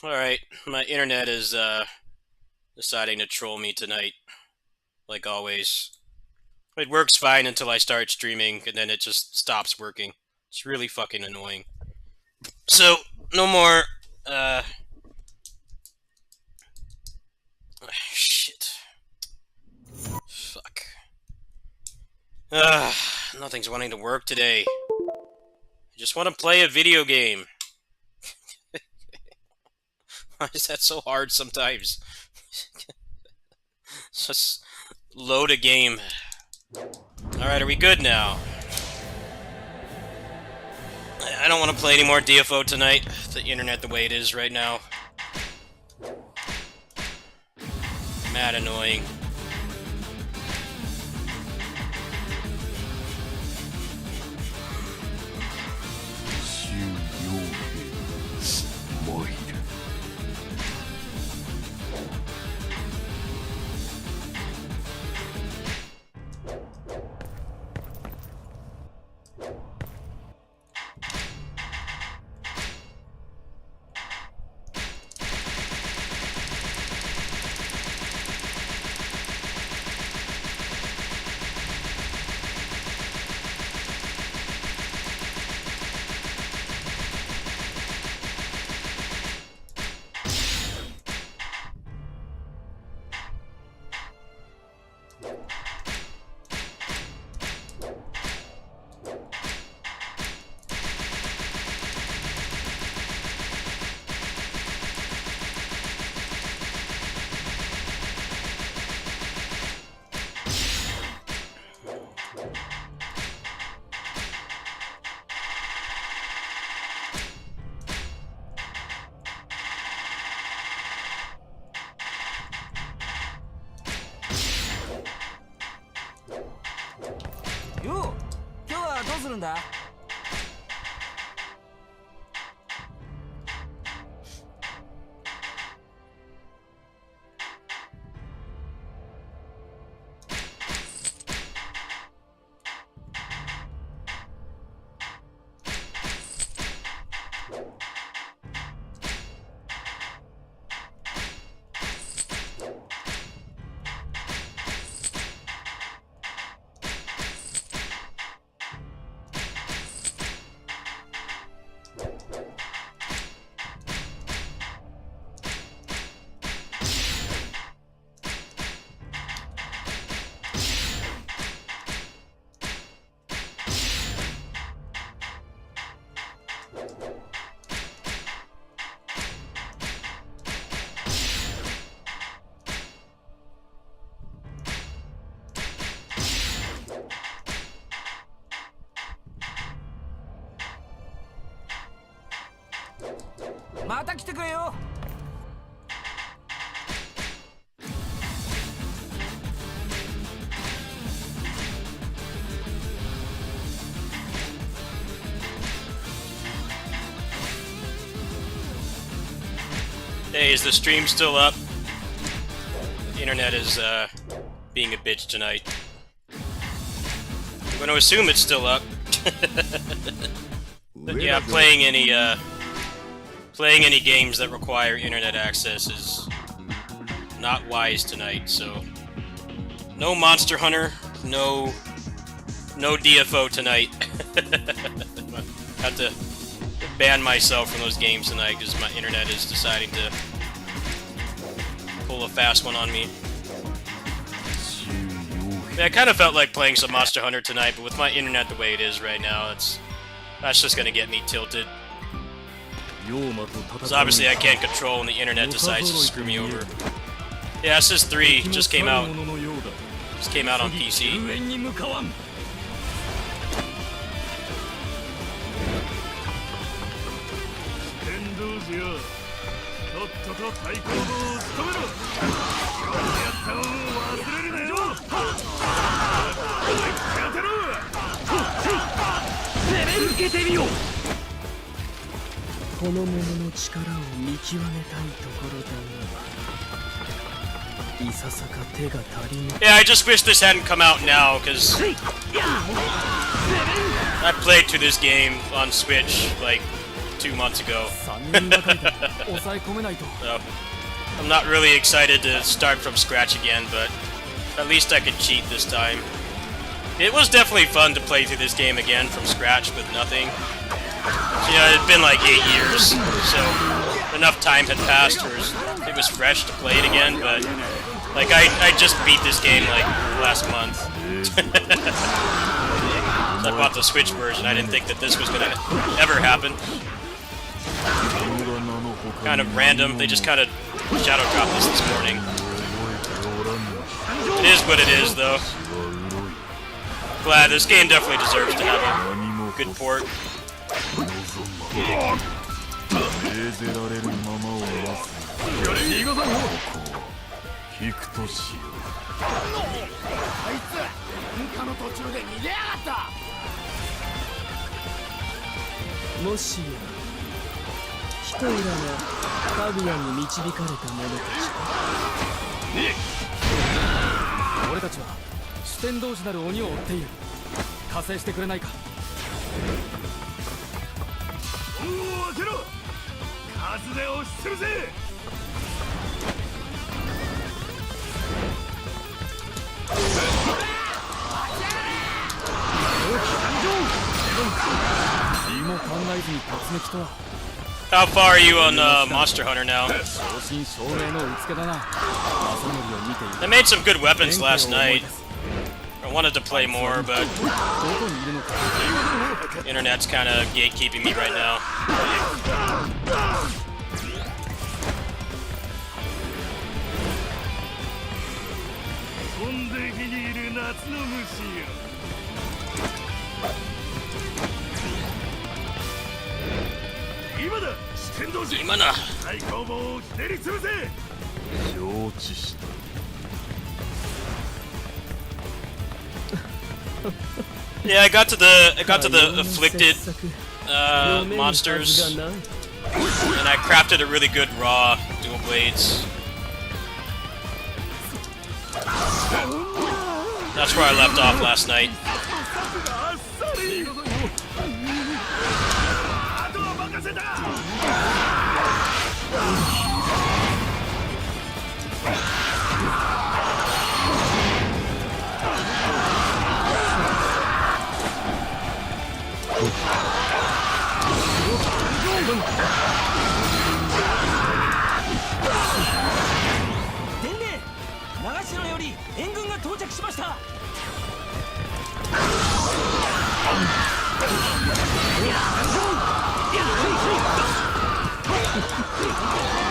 Alright, my internet is deciding to troll me tonight, like always. It works fine until I start streaming, and then it just stops working. It's really fucking annoying. So, no more, shit. Fuck. Nothing's wanting to work today. I just want to play a video game. Why is that so hard sometimes? Just load a game. Alright, are we good now? I don't want to play any more DFO tonight. The internet the way it is right now. Mad annoying. Yo, 今日はどうするんだ? Hey, is the stream still up? The internet is, being a bitch tonight. I'm gonna assume it's still up. But yeah, playing any games that require internet access is not wise tonight, so... No Monster Hunter, no DFO tonight. Have to ban myself from those games tonight because my internet is deciding to pull a fast one on me. Yeah, I kind of felt like playing some Monster Hunter tonight, but with my internet the way it is right now, that's just gonna get me tilted. Because obviously I can't control when the internet decides to screw me over. Yeah, SS3 just came out. Just came out on PC. Yeah, I just wish this hadn't come out now, because I played through this game on Switch, like, 2 months ago. 人ばかりで抑え込めないと。 So, I'm not really excited to start from scratch again, but at least I could cheat this time. It was definitely fun to play through this game again from scratch with nothing. So, you know, it had been like 8 years, so enough time had passed where it was fresh to play it again, but like I just beat this game like last month. So I bought the Switch version. I didn't think that this was gonna ever happen. Kind of random. They just kind of shadow dropped this morning. It is what it is, though. Glad this game definitely deserves to have a good port. もしやヒトラがカグヤに導かれた者たち俺たちは四天童子なる鬼を追っている。加勢してくれないか。門を開けろ。数で押しつぶせ。何も考えずに突撃とは。 How far are you on Monster Hunter now? 正真正銘のうつけだな。正則を見ている。 I made some good weapons last night. I wanted to play more, but どこにいるのか。 the internet's kind of gatekeeping me right now. 飛んで火にいる夏の虫よ。今だ、四天童子。今な。最高棒をひねり潰せ。承知した。 Yeah, I got to the afflicted monsters, and I crafted a really good raw dual blades. That's where I left off last night. あっさり。あとは任せた。 伝令、長篠より援軍が到着しました。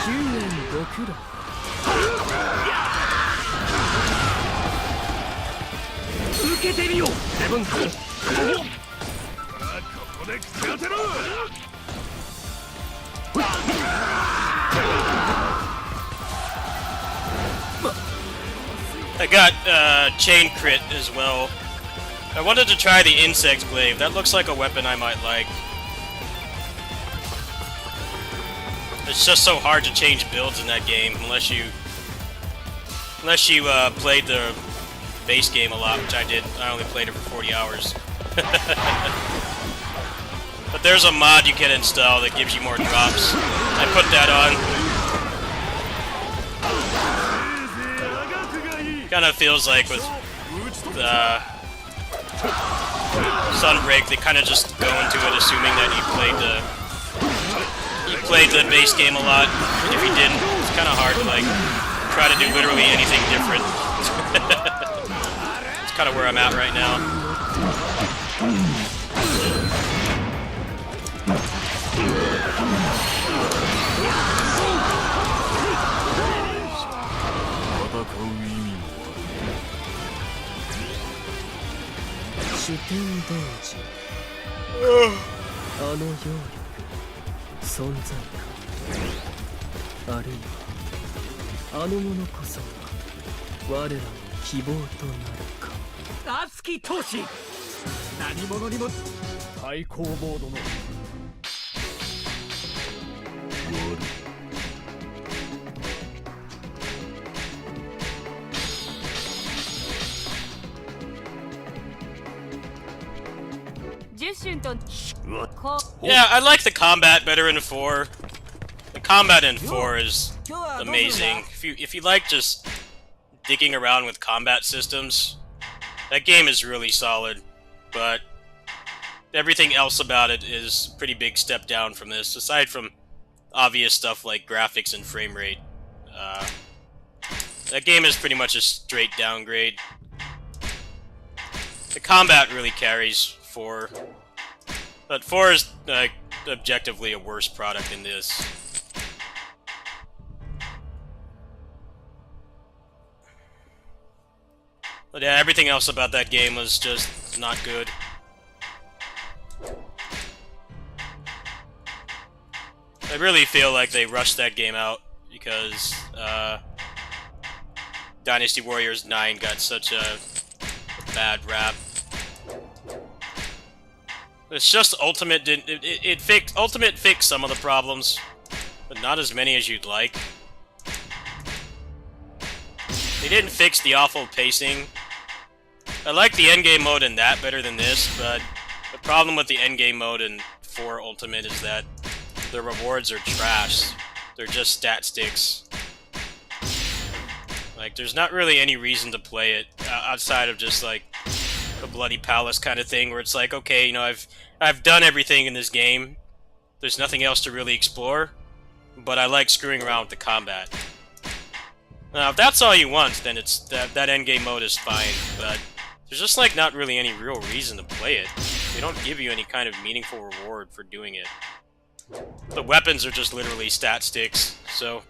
救援ご苦労。受けてみよう。レブン君。 ここで口当てろ。 I got chain crit as well. I wanted to try the insect glaive. That looks like a weapon I might like. It's just so hard to change builds in that game unless you played the base game a lot, which I did. I only played it for 40 hours. But there's a mod you can install that gives you more drops. I put that on. Kind of feels like with Sunbreak, they kind of just go into it assuming that you played the base game a lot. If you didn't, it's kind of hard to like try to do literally anything different. It's kind of where I'm at right now. Yeah, I like the combat better in 4. combat in 4 is amazing. If you like just digging around with combat systems, that game is really solid, but everything else about it is a pretty big step down from this, aside from obvious stuff like graphics and frame rate. That game is pretty much a straight downgrade. The combat really carries 4, but 4 is objectively a worse product than this. But yeah, everything else about that game was just not good. I really feel like they rushed that game out because Dynasty Warriors 9 got such a bad rap. It's just Ultimate didn't. Ultimate fixed some of the problems, but not as many as you'd like. They didn't fix the awful pacing. I like the endgame mode in that better than this, but the problem with the endgame mode in 4 Ultimate is that the rewards are trash. They're just stat sticks. Like, there's not really any reason to play it outside of just like the Bloody Palace kind of thing, where it's like, okay, you know, I've done everything in this game. There's nothing else to really explore, but I like screwing around with the combat. Now, if that's all you want, then it's that endgame mode is fine, but there's just like not really any real reason to play it. They don't give you any kind of meaningful reward for doing it. The weapons are just literally stat sticks, so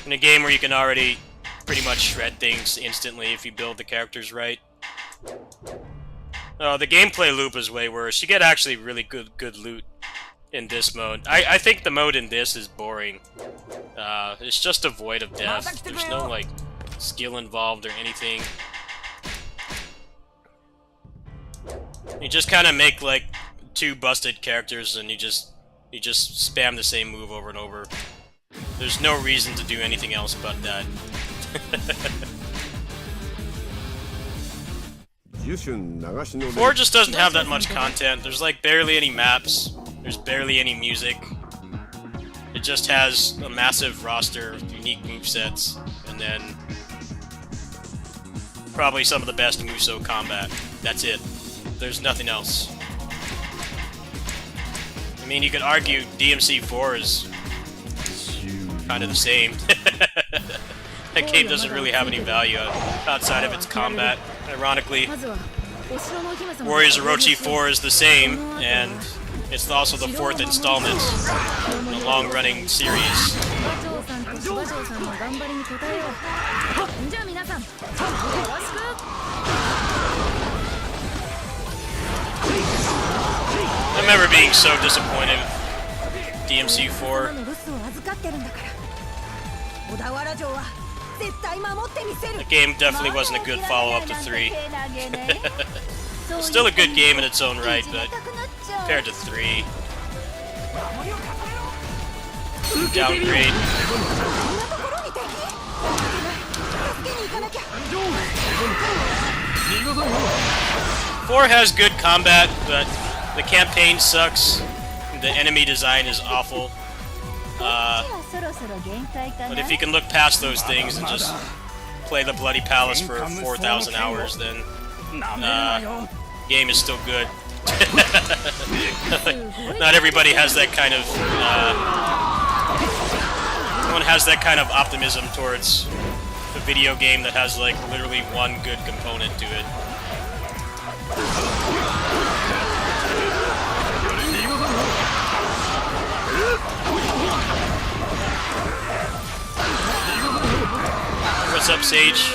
in a game where you can already pretty much shred things instantly if you build the characters right. Oh, the gameplay loop is way worse. You get actually really good loot in this mode. I think the mode in this is boring. It's just devoid of death. There's no like skill involved or anything. You just kind of make like 2 busted characters and you just spam the same move over and over. There's no reason to do anything else but that. 4 just doesn't have that much content. There's like barely any maps. There's barely any music. It just has a massive roster of unique movesets, and then probably some of the best Musou combat. That's it. There's nothing else. I mean, you could argue DMC4 is kind of the same. That game doesn't really have any value outside of its combat. Ironically, Warriors Orochi 4 is the same, and it's also the 4th installment in a long-running series. I remember being so disappointed with DMC4. The game definitely wasn't a good follow-up to 3. Still a good game in its own right, but compared to 3, downgrade. 4 has good combat, but the campaign sucks. The enemy design is awful. But if you can look past those things and just play the Bloody Palace for 4,000 hours, then game is still good. Not everybody has that kind of no one has that kind of optimism towards a video game that has like literally one good component to it. What's up, Sage?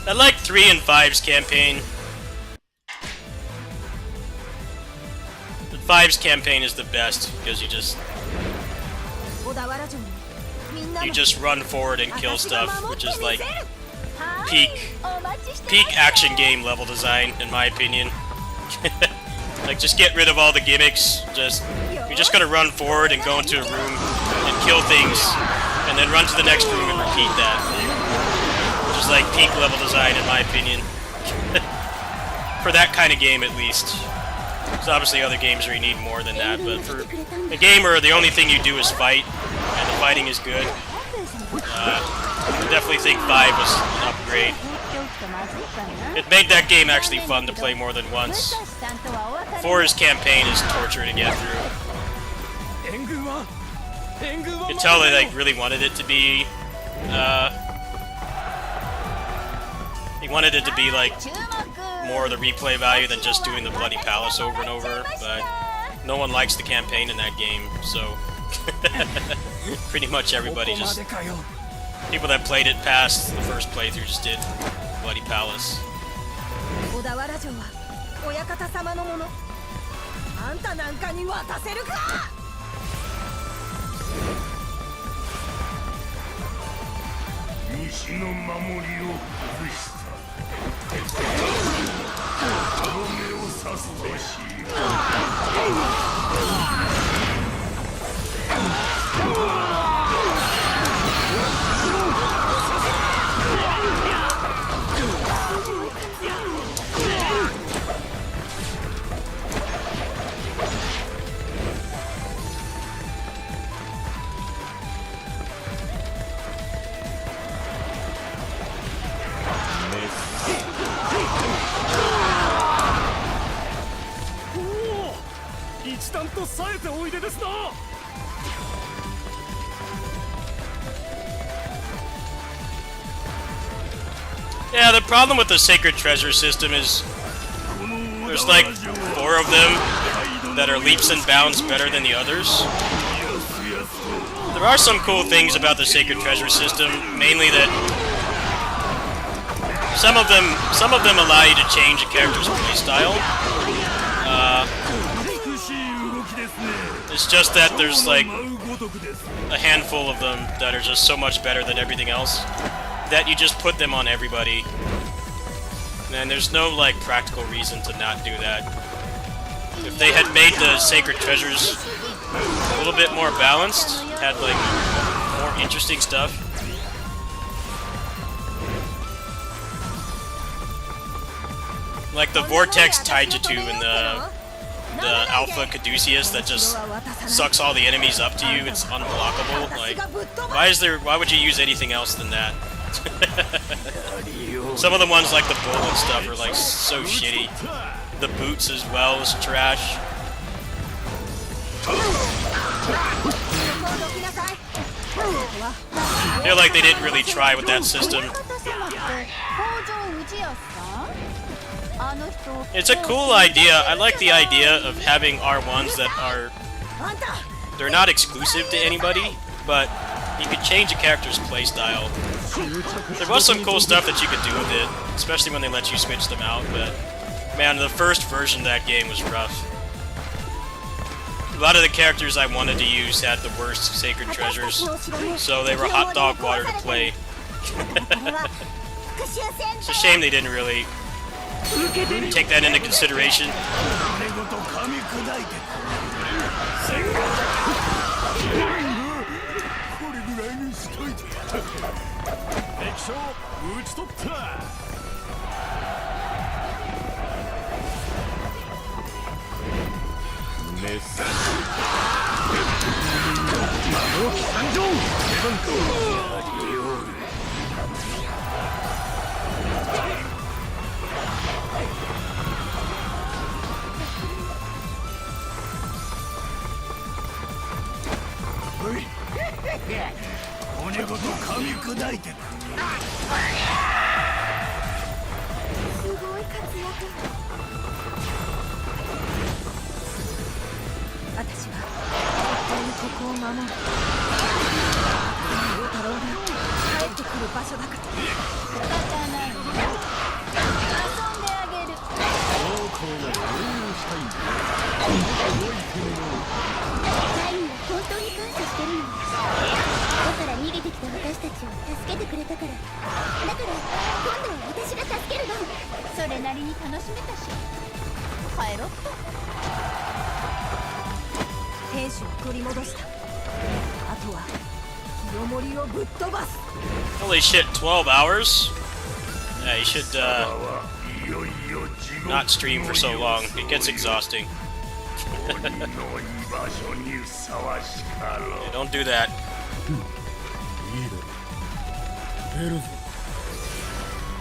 I like 3 and 5's campaign. The 5's campaign is the best because you just run forward and kill stuff, which is like peak action game level design, in my opinion. Like, just get rid of all the gimmicks. You're just gonna run forward and go into a room and kill things, and then run to the next room and repeat that. Which is is like peak level design in my opinion. For that kind of game, at least. There's obviously other games where you need more than that, but for a game where the only thing you do is fight, and the fighting is good, I definitely think 5 was an upgrade. It made that game actually fun to play more than once. 4's campaign is torture to get through. You can tell they like really wanted it to be, he wanted it to be like more of the replay value than just doing the Bloody Palace over and over, but no one likes the campaign in that game, so pretty much everybody just... People that played it past the first playthrough just did Bloody Palace. 西の守りを崩した。歯止めを刺すべし。一段と冴えておいでですな。 Yeah, the problem with the Sacred Treasure system is there's like 4 of them that are leaps and bounds better than the others. There are some cool things about the Sacred Treasure system, mainly that some of them allow you to change a character's playstyle. It's just that there's like a handful of them that are just so much better than everything else that you just put them on everybody. And there's no like practical reason to not do that. If they had made the Sacred Treasures a little bit more balanced, had like more interesting stuff. Like the Vortex Taijutsu and the Alpha Caduceus that just sucks all the enemies up to you, it's unblockable. Like, why would you use anything else than that? Some of the ones like the bull and stuff are like so shitty. The boots as well is trash. I feel like they didn't really try with that system. It's a cool idea. I like the idea of having R1s that are... They're not exclusive to anybody, but you could change a character's playstyle. There was some cool stuff that you could do with it, especially when they let you switch them out, but man, the first version of that game was rough. A lot of the characters I wanted to use had the worst Sacred Treasures, so they were hot dog water to play. It's a shame they didn't really take that into consideration. Holy shit, 12 hours? Yeah, you should not stream for so long. It gets exhausting. Yeah, don't do that.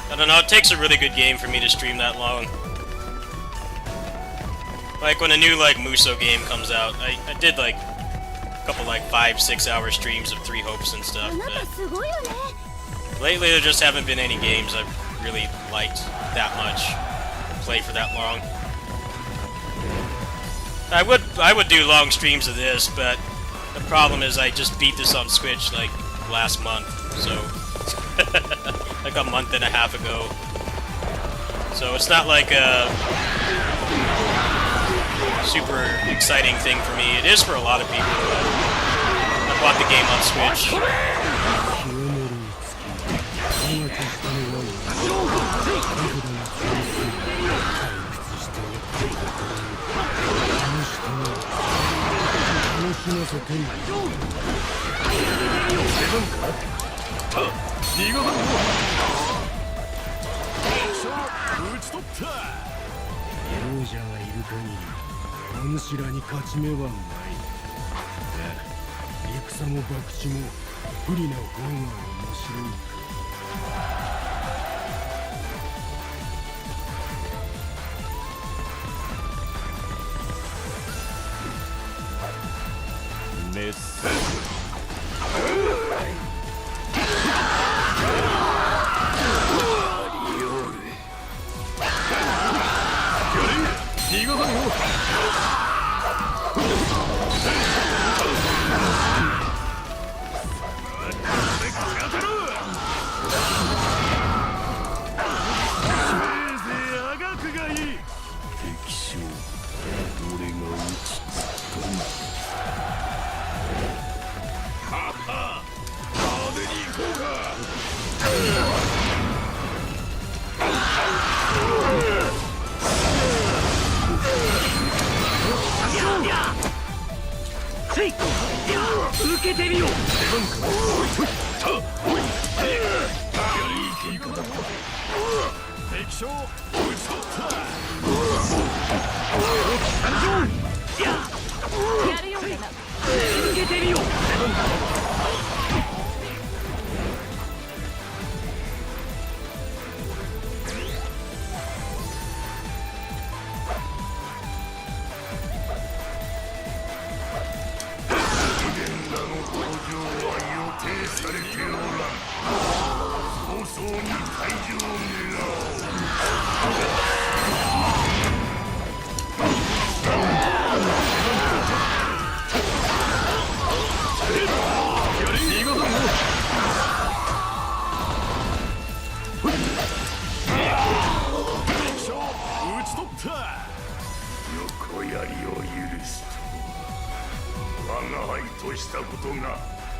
I don't know, it takes a really good game for me to stream that long. Like when a new like Musou game comes out, I did like a couple like 5-6 hour streams of Three Hopes and stuff, but lately there just haven't been any games I've really liked that much, play for that long. I would do long streams of this, but the problem is I just beat this on Switch like last month, so like a month and a half ago. So it's not like a super exciting thing for me. It is for a lot of people, but I bought the game on Switch.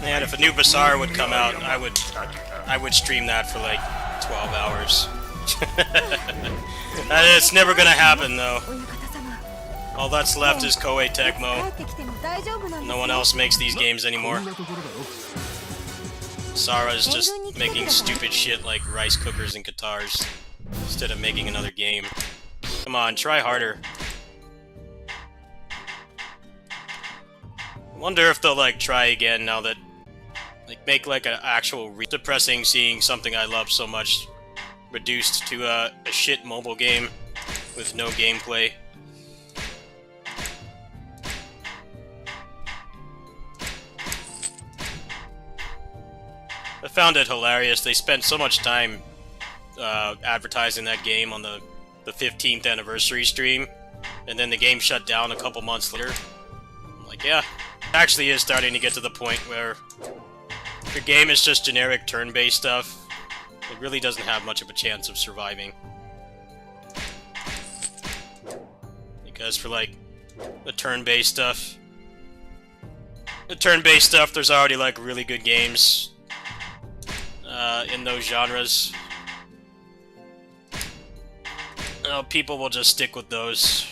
And if a new Basara would come out, I would stream that for like 12 hours. It's never gonna happen though. All that's left is Koei Tecmo. No one else makes these games anymore. Basara's just making stupid shit like rice cookers and guitars instead of making another game. Come on, try harder. I wonder if they'll like try again now that make like an actual depressing seeing something I love so much reduced to a shit mobile game with no gameplay. I found it hilarious. They spent so much time advertising that game on the 15th anniversary stream, and then the game shut down a couple months later. I'm like, yeah, it actually is starting to get to the point where the game is just generic turn-based stuff. It really doesn't have much of a chance of surviving. Because for like the turn-based stuff, there's already like really good games in those genres. You know, people will just stick with those.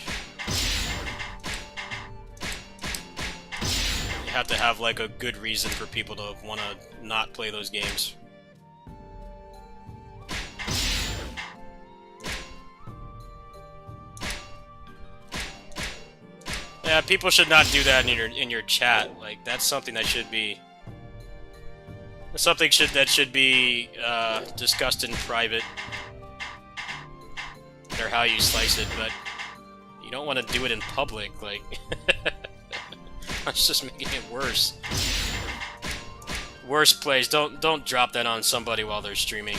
You have to have like a good reason for people to want to not play those games. Yeah, people should not do that in your chat. Like, that's something that should be discussed in private. No matter how you slice it, but you don't want to do it in public. Like, that's just making it worse. Worst plays. Don't drop that on somebody while they're streaming.